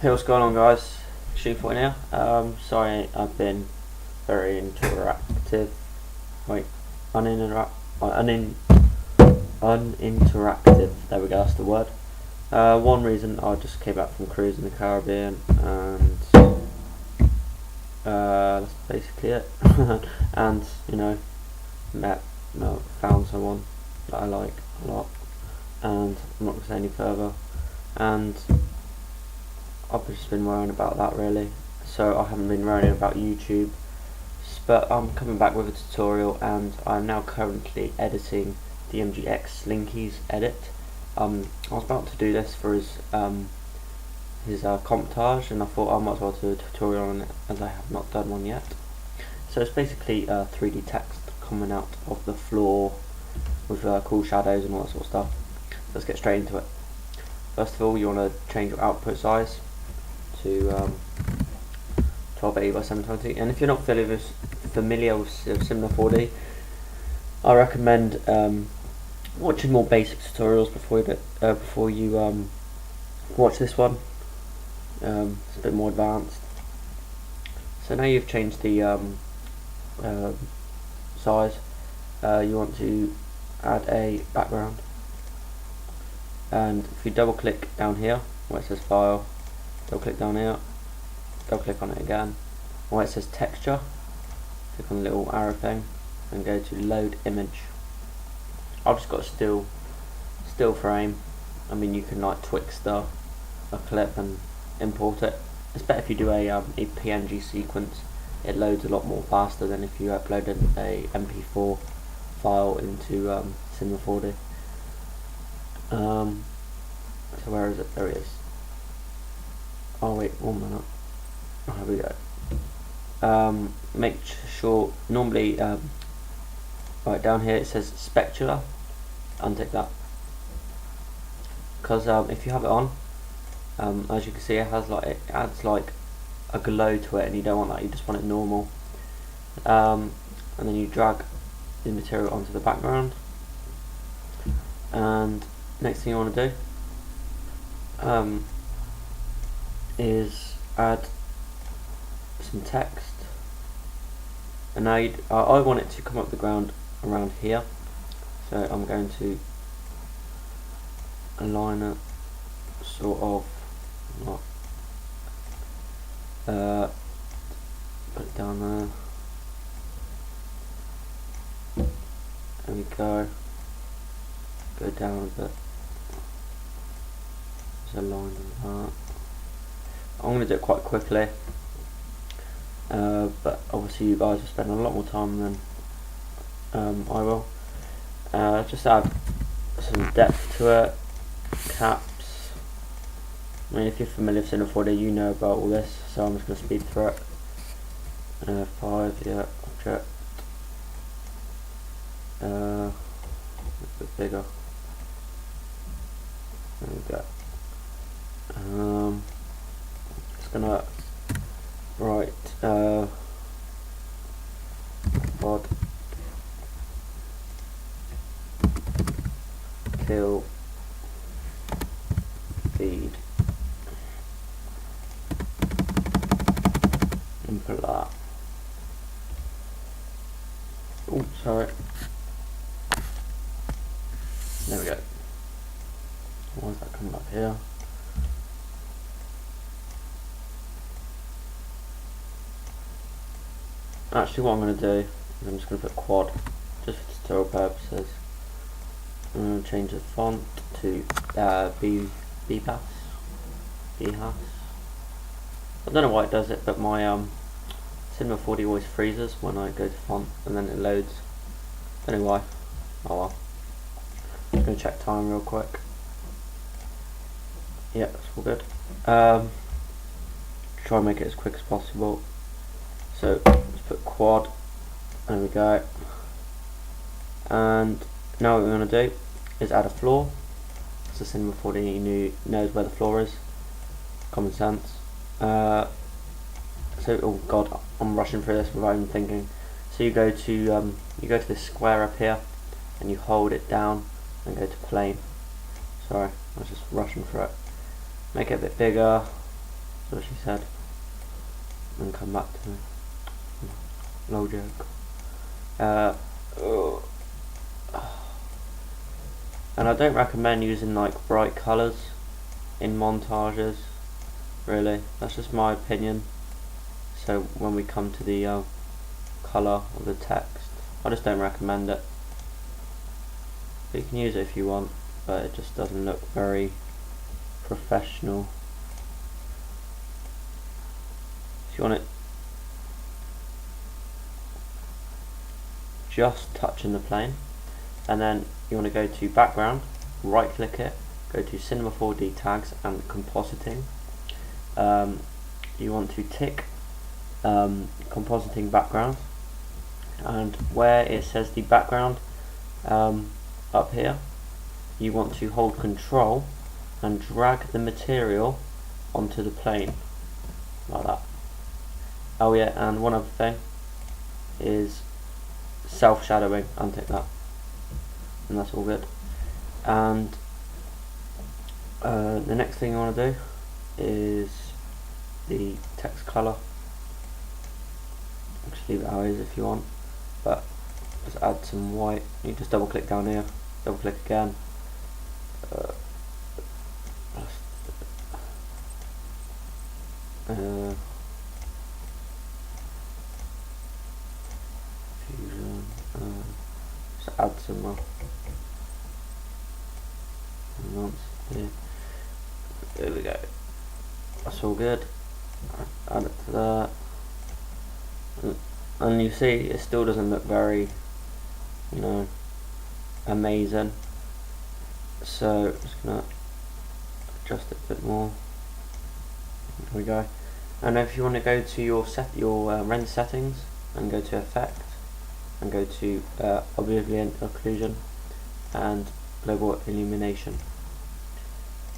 Hey, what's going on, guys? Shoot here. Sorry, I've been very interactive. Wait, uninteractive. Uninteractive. There we go. That's the word. One reason I just came back from cruise in the Caribbean, and that's basically it. And found someone that I like a lot, and I'm not gonna say any further. And I've just been worrying about that really, so I haven't been worrying about YouTube, but I'm coming back with a tutorial, and I'm now currently editing the MGX Slinky's edit. I was about to do this for his comptage, and I thought I might as well do a tutorial on it as I have not done one yet. So it's basically 3D text coming out of the floor with cool shadows and all that sort of stuff. Let's get straight into it. First of all, you want to change your output size to 1280 by 720, and if you're not familiar with Cinema 4D, I recommend watching more basic tutorials before you watch this one. It's a bit more advanced. So now you've changed the size, you want to add a background, and if you double click down here where it says file, double click down here, double click on it again, where it says texture, click on the little arrow thing and go to load image. I've just got a still frame. I mean, you can like Twixtor a clip and import it. It's better if you do a PNG sequence. It loads a lot more faster than if you uploaded a MP4 file into Cinema 4D. So where is it? There it is. Oh wait, 1 minute. Oh, here we go. Make sure, normally, right down here it says specular, untick that. Because if you have it on, as you can see, it adds like a glow to it, and you don't want that, you just want it normal. And then you drag the material onto the background, and next thing you want to do is add some text. And now I want it to come up the ground around here, so I'm going to align it sort of, put it down there. There we go. Go down a bit. Just align that. I'm going to do it quite quickly, but obviously you guys will spend a lot more time than I will. Just add some depth to it, caps. I mean, if you're familiar with Cinema 4D, you know about all this, so I'm just going to speed through it. 5, yeah, object. A bit bigger. There we go. Just gonna write pod kill feed and put that. Oh, sorry. There we go. Why is that coming up here? Actually, what I'm going to do is I'm just going to put quad, just for tutorial purposes. I'm going to change the font to BHAS. I don't know why it does it, but my Cinema 4D always freezes when I go to font, and then it loads. Don't know why. Oh well. I'm going to check time real quick. Yeah, it's all good. Try and make it as quick as possible. So let's put quad. There we go. And now what we're going to do is add a floor. So Cinema 4D knows where the floor is. Common sense. So oh god, I'm rushing through this without even thinking. So you go to this square up here, and you hold it down and go to plane. Sorry, I was just rushing through it. Make it a bit bigger. That's what she said. And come back to me. No joke. And I don't recommend using like bright colours in montages, really. That's just my opinion. So when we come to the colour of the text, I just don't recommend it. But you can use it if you want, but it just doesn't look very professional. If you want it just touching the plane, and then you want to go to background, right click it, go to Cinema 4D tags and compositing. You want to tick compositing background, and where it says the background up here, you want to hold control and drag the material onto the plane like that. Oh yeah, and one other thing is self-shadowing, untick that, and that's all good. And the next thing you want to do is the text color. Just leave it how it is if you want, but just add some white. You just double click down here, double click again. Fusion. Just add some more. There we go. That's all good. Add it to that. And you see it still doesn't look very, you know, amazing. So I'm just gonna adjust it a bit more. There we go. And if you want to go to your render settings and go to effect and go to oblivion occlusion and global illumination,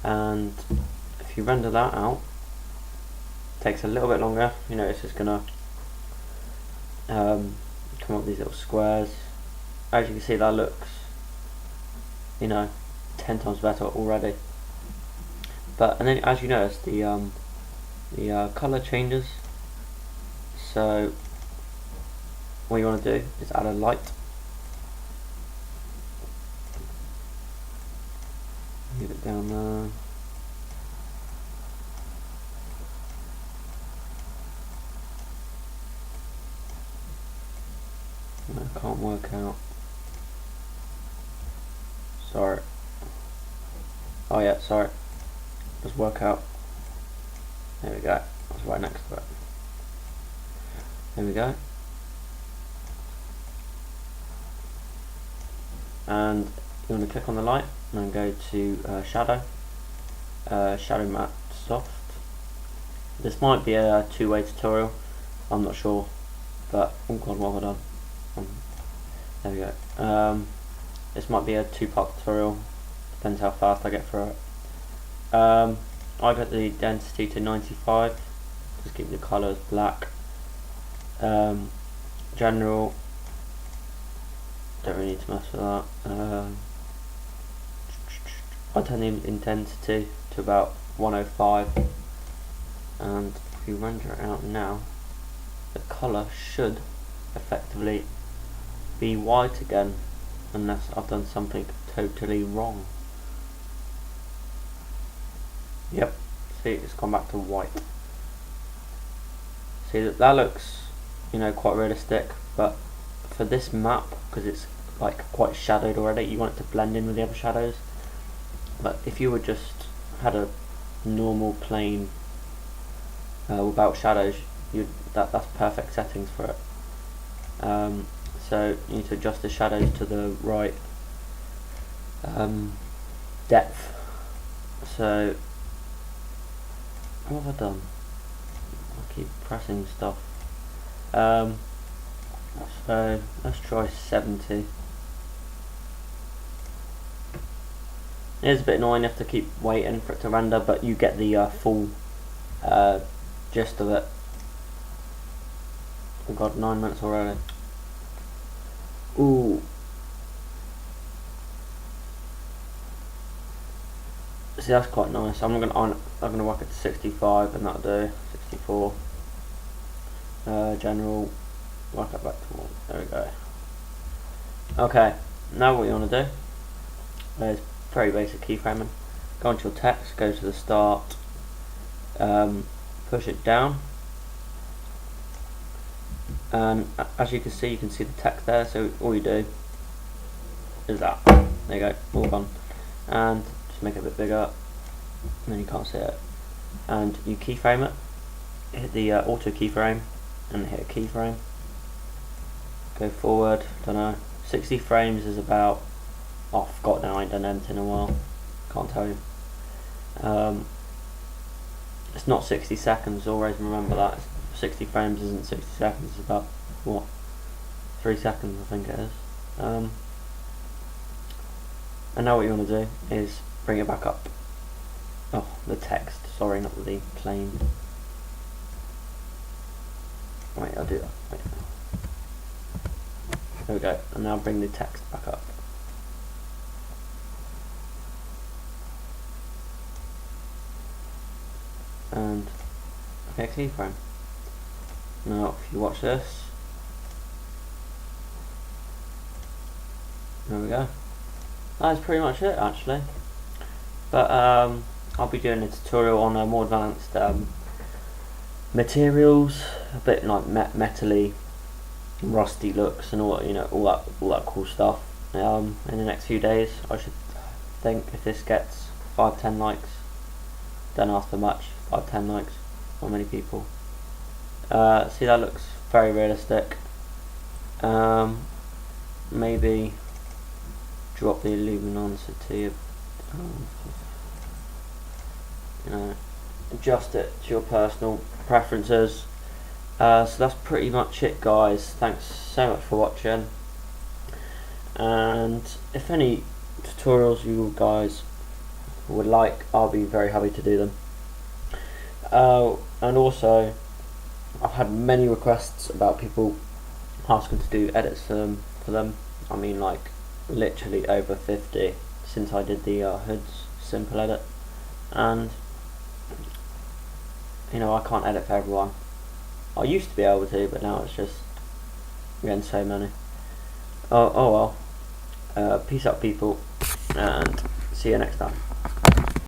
and if you render that out, it takes a little bit longer. You know, it's just gonna come up with these little squares. As you can see, that looks, you know, 10 times better already. But and then as you notice, the color changes. So what you want to do is add a light. Get it down there. I can't work out. Sorry. Oh yeah, sorry. Just work out. There we go. That's right next to it. There we go. And you want to click on the light and go to shadow. Shadow matte soft. This might be a two-way tutorial. I'm not sure, but oh god, what have I done? There we go. This might be a two-part tutorial. Depends how fast I get through it. I got the density to 95. Just keep the colours black. General. Don't really need to mess with that. I turn the intensity to about 105, and if you render it out now, the colour should effectively be white again, unless I've done something totally wrong. Yep, see, it's gone back to white. See, that looks, you know, quite realistic, but for this map, because it's like quite shadowed already, you want it to blend in with the other shadows. But if you were just had a normal plane without shadows, that's perfect settings for it. So you need to adjust the shadows to the right depth. So what have I done? I keep pressing stuff. So let's try 70. It is a bit annoying, you have to keep waiting for it to render, but you get the full gist of it. Oh god, 9 minutes already. Ooh. See, that's quite nice. I'm gonna work it to 65, and that'll do 64. General, work it back to 1. There we go. Okay, now what you want to do is very basic keyframing. Go into your text, go to the start, push it down, and as you can see the text there. So all you do is that. There you go, all gone. And just make it a bit bigger, and then you can't see it. And you keyframe it. Hit the auto keyframe, and hit a keyframe. Go forward. Don't know. 60 frames is about. Oh, I forgot now. I ain't done anything in a while. Can't tell you. It's not 60 seconds. Always remember that. 60 frames isn't 60 seconds. It's about what? 3 seconds, I think it is. And now what you want to do is bring it back up. Oh, the text. Sorry, not the plane. Wait, I'll do that. Wait. There we go. And now bring the text back up. And okay, keyframe. Now, if you watch this, there we go. That's pretty much it, actually. But I'll be doing a tutorial on more advanced materials, a bit like metally, rusty looks, and all that cool stuff. In the next few days, I should think, if this gets 5-10 likes. Don't ask for much. 5-10 likes. Not many people. See, that looks very realistic. Maybe drop the luminosity, adjust it to your personal preferences. So that's pretty much it, guys. Thanks so much for watching, and if any tutorials you guys would like, I'll be very happy to do them. And also, I've had many requests about people asking to do edits for them. I mean, like literally over 50 since I did the hoods simple edit, and I can't edit for everyone. I used to be able to, but now it's just getting so many. Oh well. Peace out, people, and see you next time.